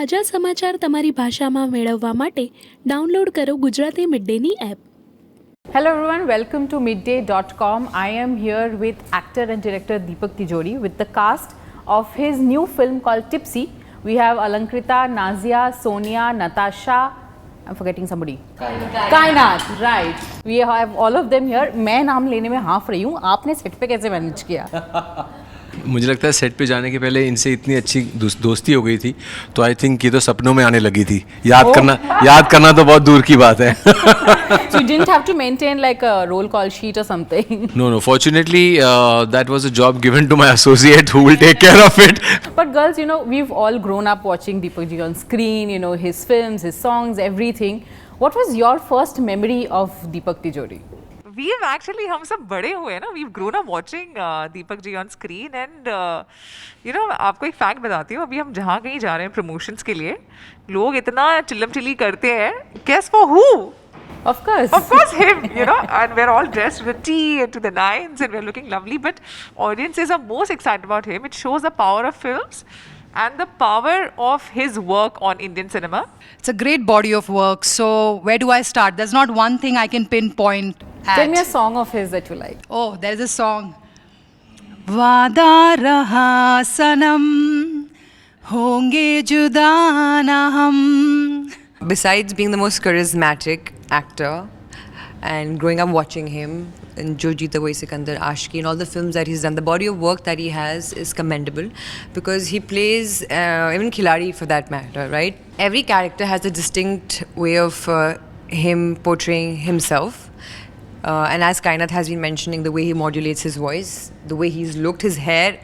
તાજા સમાચાર તમારી ભાષામાં મેળવવા માટે ડાઉનલોડ કરો ગુજરાતી મિડડેની app. Hello everyone, welcome to midday.com. I am here with actor and director Deepak Tijori with the cast of his new film called Tipsy. We have Alankrita, Nazia, Sonia, Natasha. I'm forgetting somebody. Kainat, right. We have all of them here. मैं नाम लेने में half रही हूँ. आपने set पे कैसे manage किया? मुझे लगता है सेट पे जाने के पहले इनसे इतनी अच्छी दोस्ती हो गई थी, तो आई थिंक ये तो सपनों में आने लगी थी. याद करना तो बहुत दूर की बात है. So you didn't have to maintain like a roll call sheet or something? No. Fortunately, that was a job given to my associate who will take care of it. But girls, you know, we've all grown up watching Deepak Ji on screen, you know, his films, his songs, everything. What was your first memory of Deepak Tijori? We've actually, हम सब बड़े हुए हैं ना, we've grown up watching Deepak ji on screen and you know, आपको एक fact बताती हूँ. अभी हम जहाँ कहीं जा रहे हैं प्रमोशंस के लिए, लोग इतना चिल्लम चिल्ली करते हैं. Guess for who? Of course him, you know, and we're all dressed with tea and to the nines and we're looking lovely, but audiences are most excited about him. It shows the power of films and the power of his work on Indian cinema. It's a great body of work. So where do I start? There's not one thing I can pinpoint at. Tell me a song of his that you like. Oh, there's a song. वादा रहा सनम होंगे जुदा ना हम. Besides being the most charismatic actor and growing up watching him in Jo Jeeta Wohi Sikandar, Ashki and all the films that he's done, the body of work that he has is commendable because he plays, even Khiladi for that matter, right? Every character has a distinct way of him portraying himself. And as Kainat has been mentioning, the way he modulates his voice, the way he's looked, his hair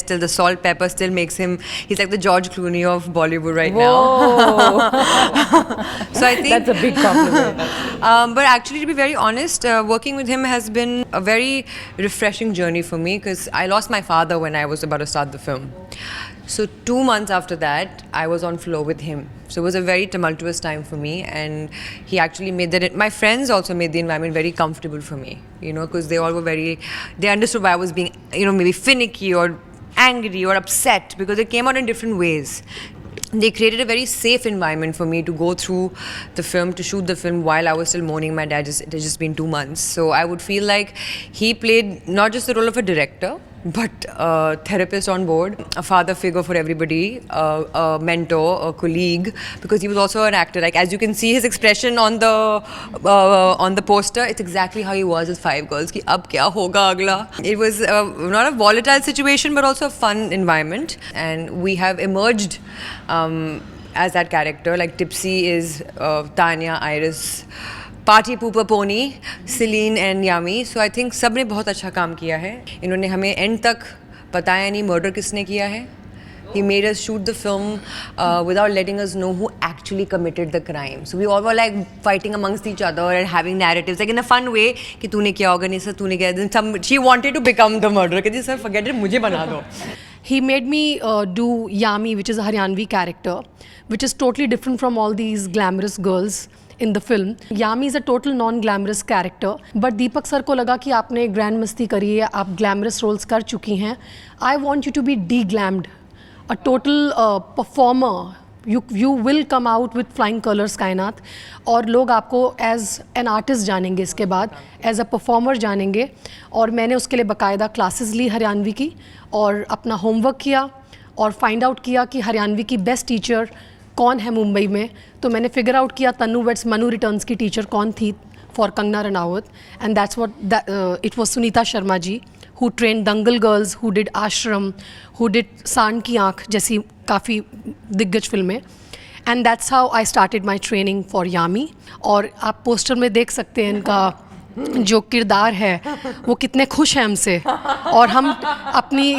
still, the salt, pepper still makes him, he's like the George Clooney of Bollywood right now. So I think that's a big compliment. But actually, to be very honest, working with him has been a very refreshing journey for me because I lost my father when I was about to start the film. So 2 months after that, I was on floor with him. So it was a very tumultuous time for me, and he actually made that. My friends also made the environment very comfortable for me, you know, because they all were they understood why I was being, you know, maybe finicky or angry or upset because it came out in different ways. They created a very safe environment for me to go through the film, to shoot the film while I was still mourning my dad. It has just been 2 months. So I would feel like he played not just the role of a director, but a therapist on board, a father figure for everybody, a mentor, a colleague, because he was also an actor. Like as you can see his expression on the poster, it's exactly how he was with Five Girls. Ki ab kya hoga agla? It was not a volatile situation, but also a fun environment, and we have emerged as that character. Like Tipsy is Tanya, Iris, party पूपा pony, सिलीन and Yami. So I think सब ने बहुत अच्छा काम किया है. इन्होंने हमें एंड तक बताया नहीं मर्डर किसने किया है. He made us shoot the film without letting us know who actually committed the crime. So we all were like fighting amongst each other and having narratives, like in a fun way, कि तूने किया होगा नहीं sir तूने किया. Then she wanted to become the murderer. कहती sir forget it, मुझे बना दो. He made me do Yami, which is a Haryanvi character, which is totally different from all these glamorous girls in the film. Yami is a total non-glamorous character, but Deepak sir को लगा कि आपने grand मस्ती करी है, आप glamorous roles कर चुकी हैं. I want you to be de-glammed, a total performer. You will come out with flying colors, कायनात. और लोग आपको as an artist जानेंगे इसके बाद, as a performer जानेंगे. और मैंने उसके लिए बाकायदा classes ली हरियाणवी की और अपना होमवर्क किया और फाइंड आउट किया कि हरियाणवी की बेस्ट टीचर कौन है मुंबई में. तो मैंने फिगर आउट किया तन्नू वेट्स मनु रिटर्न्स की टीचर कौन थी for Kangana Ranaut, and that's what it was Sunita Sharma ji who train Dangal girls, who did Aashram, who did Saand Ki Aankh जैसी काफ़ी दिग्गज फिल्में. And that's how I started my training for Yami. और आप पोस्टर में देख सकते हैं इनका जो किरदार है वो कितने खुश हैं हमसे. और हम अपनी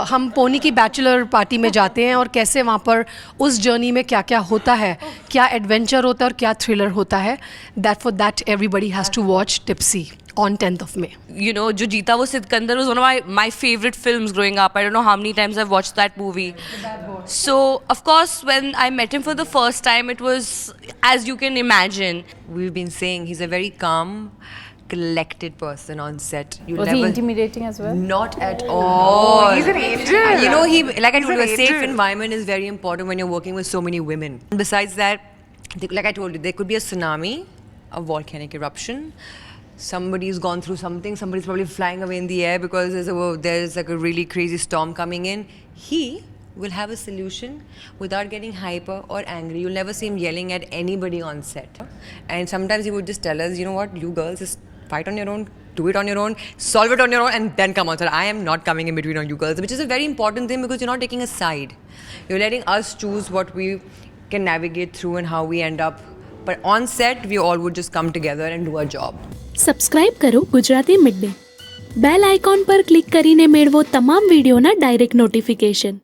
हम पोनी की बैचलर पार्टी में जाते हैं और कैसे वहाँ पर उस जर्नी में क्या क्या होता है, क्या एडवेंचर होता है और क्या थ्रिलर होता है. For that everybody has to watch Tipsy on 10th of May. You know, Jo Jeeta Wohi Sikandar was one of my favorite films growing up. I don't know how many times I've watched that movie. So, of course, when I met him for the first time, it was, as you can imagine. We've been saying he's a very calm, collected person on set. You'll Was he never intimidating as well? Not at all. He's an angel. You know, like I He's told you, an a safe angel. environment is very important when you're working with so many women. Besides that, like I told you, there could be a tsunami, a volcanic eruption. Somebody's gone through something. Somebody's probably flying away in the air because there's like a really crazy storm coming in. He will have a solution without getting hyper or angry. You'll never see him yelling at anybody on set. And sometimes he would just tell us, you know what, you girls just fight on your own, do it on your own, solve it on your own, and then come on set. I am not coming in between on you girls, which is a very important thing because you're not taking a side. You're letting us choose what we can navigate through and how we end up. But on set, we all would just come together and do our job. Subscribe કરો Gujarati mid day bell icon પર click કરીને મેળવો તમામ વિડીયોના direct notification.